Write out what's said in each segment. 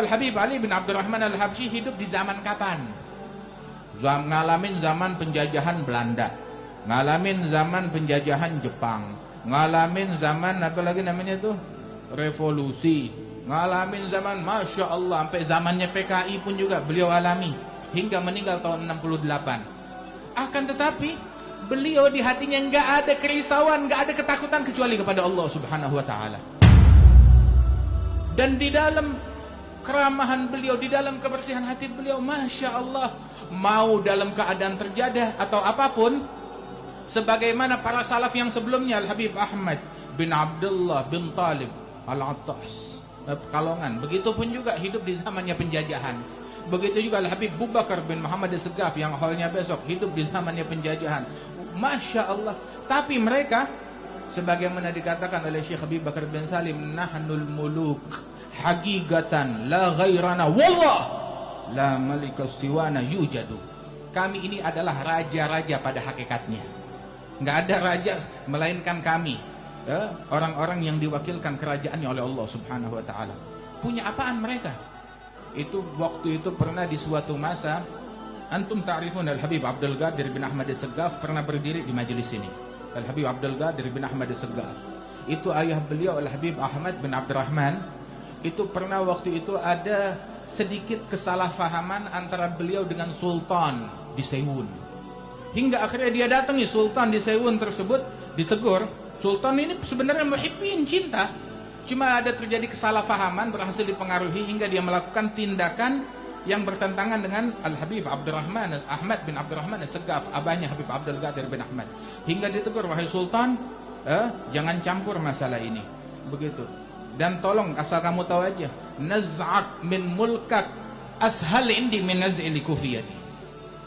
Al-Habib Ali bin Abdurrahman Al-Habsyi hidup di zaman kapan? Ngalamin zaman penjajahan Belanda, ngalamin zaman penjajahan Jepang, ngalamin zaman apa lagi namanya tuh, revolusi, ngalamin zaman Masya Allah sampai zamannya PKI pun juga beliau alami hingga meninggal tahun 68. Akan tetapi beliau di hatinya nggak ada kerisauan, nggak ada ketakutan kecuali kepada Allah Subhanahu Wa Taala. Dan di dalam keramahan beliau, di dalam kebersihan hati beliau, Masya Allah, mau dalam keadaan terjadah atau apapun, sebagaimana para salaf yang sebelumnya, Al-Habib Ahmad bin Abdullah bin Talib Al-Attas Pekalongan, begitupun juga hidup di zamannya penjajahan. Begitu juga Al-Habib Abu Bakar bin Muhammad As-Segaf yang haulnya besok, hidup di zamannya penjajahan. Masya Allah. Tapi mereka, sebagaimana dikatakan oleh Syekh Habib Bakar bin Salim, nahnul muluk hakikatan la ghairana wallah la malikas siwana yujadu. Kami ini adalah raja-raja pada hakikatnya. Nggak ada raja melainkan kami, orang-orang yang diwakilkan kerajaannya oleh Allah Subhanahu Wa Taala. Punya apaan mereka? Itu waktu itu pernah di suatu masa, antum ta'rifun Al-Habib Abdul Qadir bin Ahmad As-Segaf pernah berdiri di majelis ini. Al-Habib Abdul Qadir bin Ahmad As-Segaf itu ayah beliau Al-Habib Ahmad bin Abdurrahman. Itu pernah waktu itu ada sedikit kesalahpahaman antara beliau dengan Sultan di Sewun. Hingga akhirnya dia datangi Sultan di Sewun tersebut, ditegur. Sultan ini sebenarnya muhibbin, cinta. Cuma ada terjadi kesalahpahaman, berhasil dipengaruhi hingga dia melakukan tindakan yang bertentangan dengan Al-Habib Abdurrahman Ahmad bin Abdurrahman As-Segaf, abahnya Habib Abdul Qadir bin Ahmad. Hingga ditegur, wahai Sultan, jangan campur masalah ini. Begitu. Dan tolong, asal kamu tahu aja, naz'ak min mulkak ashal indi min naz'il kufiyati.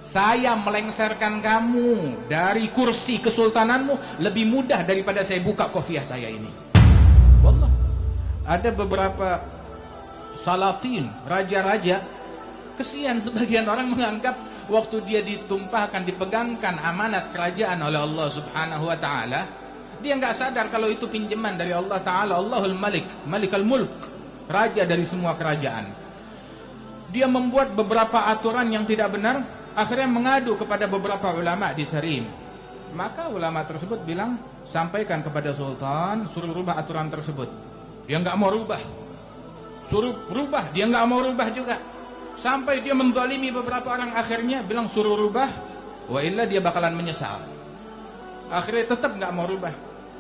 Saya melengsarkan kamu dari kursi kesultananmu lebih mudah daripada saya buka kofiah saya ini. Wallah. Ada beberapa salatin, raja-raja, kesian sebagian orang menganggap waktu dia ditumpahkan, dipegangkan amanat kerajaan oleh Allah Subhanahu Wa Taala, dia nggak sadar kalau itu pinjaman dari Allah Ta'ala. Allahul Malik, Malikal Mulk, raja dari semua kerajaan. Dia membuat beberapa aturan yang tidak benar, akhirnya mengadu kepada beberapa ulama di Tarim. Maka ulama tersebut bilang, sampaikan kepada Sultan, suruh rubah aturan tersebut. Dia nggak mau rubah. Suruh rubah, dia nggak mau rubah juga. Sampai dia menzalimi beberapa orang, akhirnya bilang suruh rubah, wa illa dia bakalan menyesal. Akhirnya tetap nggak mau rubah.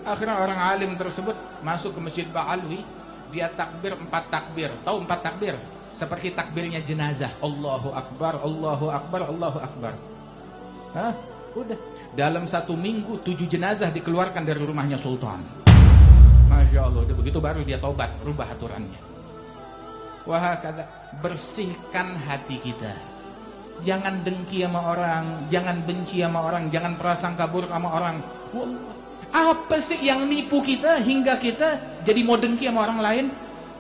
Akhirnya orang alim tersebut masuk ke Masjid Ba'alwi, dia takbir 4 takbir. Tahu 4 takbir? Seperti takbirnya jenazah. Allahu Akbar, Allahu Akbar, Allahu Akbar. Hah? Udah. Dalam 1 minggu 7 jenazah dikeluarkan dari rumahnya Sultan. Masya Allah. Udah begitu baru dia taubat, rubah aturannya. Wahakadha, bersihkan hati kita. Jangan dengki sama orang, jangan benci sama orang, jangan prasangka buruk sama orang. Wallah. Apa sih yang nipu kita hingga kita jadi mau dengki sama orang lain?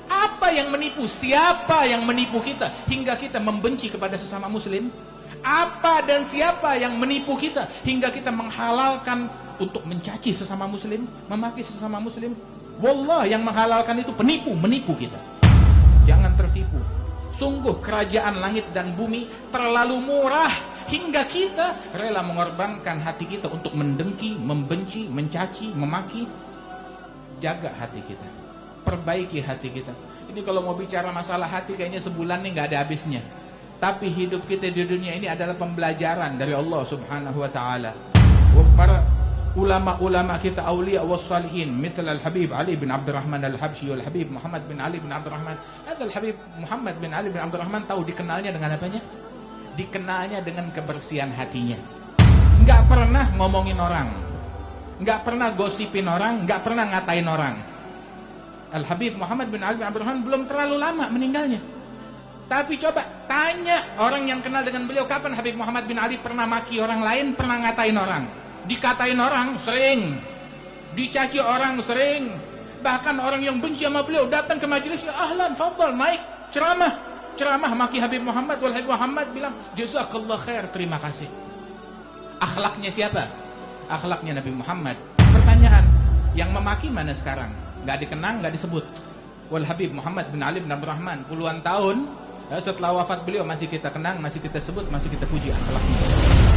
Apa yang menipu? Siapa yang menipu kita hingga kita membenci kepada sesama muslim? Apa dan siapa yang menipu kita hingga kita menghalalkan untuk mencaci sesama muslim, memaki sesama muslim? Wallah, yang menghalalkan itu penipu, menipu kita. Jangan tertipu. Sungguh kerajaan langit dan bumi terlalu murah hingga kita rela mengorbankan hati kita untuk mendengki, membenci, mencaci, memaki. Jaga hati kita, perbaiki hati kita. Ini kalau mau bicara masalah hati kayaknya sebulan nih nggak ada habisnya. Tapi hidup kita di dunia ini adalah pembelajaran dari Allah Subhanahu Wa Taala. Para ulama-ulama kita, awliya wassalihin, misal Al-Habib Ali bin Abdurrahman Al-Habsyi, Al-Habib Muhammad bin Ali bin Abdurrahman. Al-Habib Muhammad bin Ali bin Abdurrahman tahu dikenalnya dengan apanya? Dikenalnya dengan kebersihan hatinya. Nggak pernah ngomongin orang, nggak pernah gosipin orang, nggak pernah ngatain orang. Al-Habib Muhammad bin Ali bin Abdurrahman belum terlalu lama meninggalnya. Tapi coba tanya orang yang kenal dengan beliau, kapan Habib Muhammad bin Ali pernah maki orang lain, pernah ngatain orang? Dikatain orang sering, dicaci orang sering. Bahkan orang yang benci sama beliau datang ke majelis, ya ahlan, fadhal, naik ceramah maki Habib Muhammad. Wal Habib Muhammad bilang, jazakallah khair, terima kasih. Akhlaknya siapa? Akhlaknya Nabi Muhammad. Pertanyaan, yang memaki mana sekarang? Nggak dikenang, nggak disebut. Wal Habib Muhammad bin Ali bin Abdul Rahman, puluhan tahun setelah wafat beliau masih kita kenang, masih kita sebut, masih kita puji akhlaknya.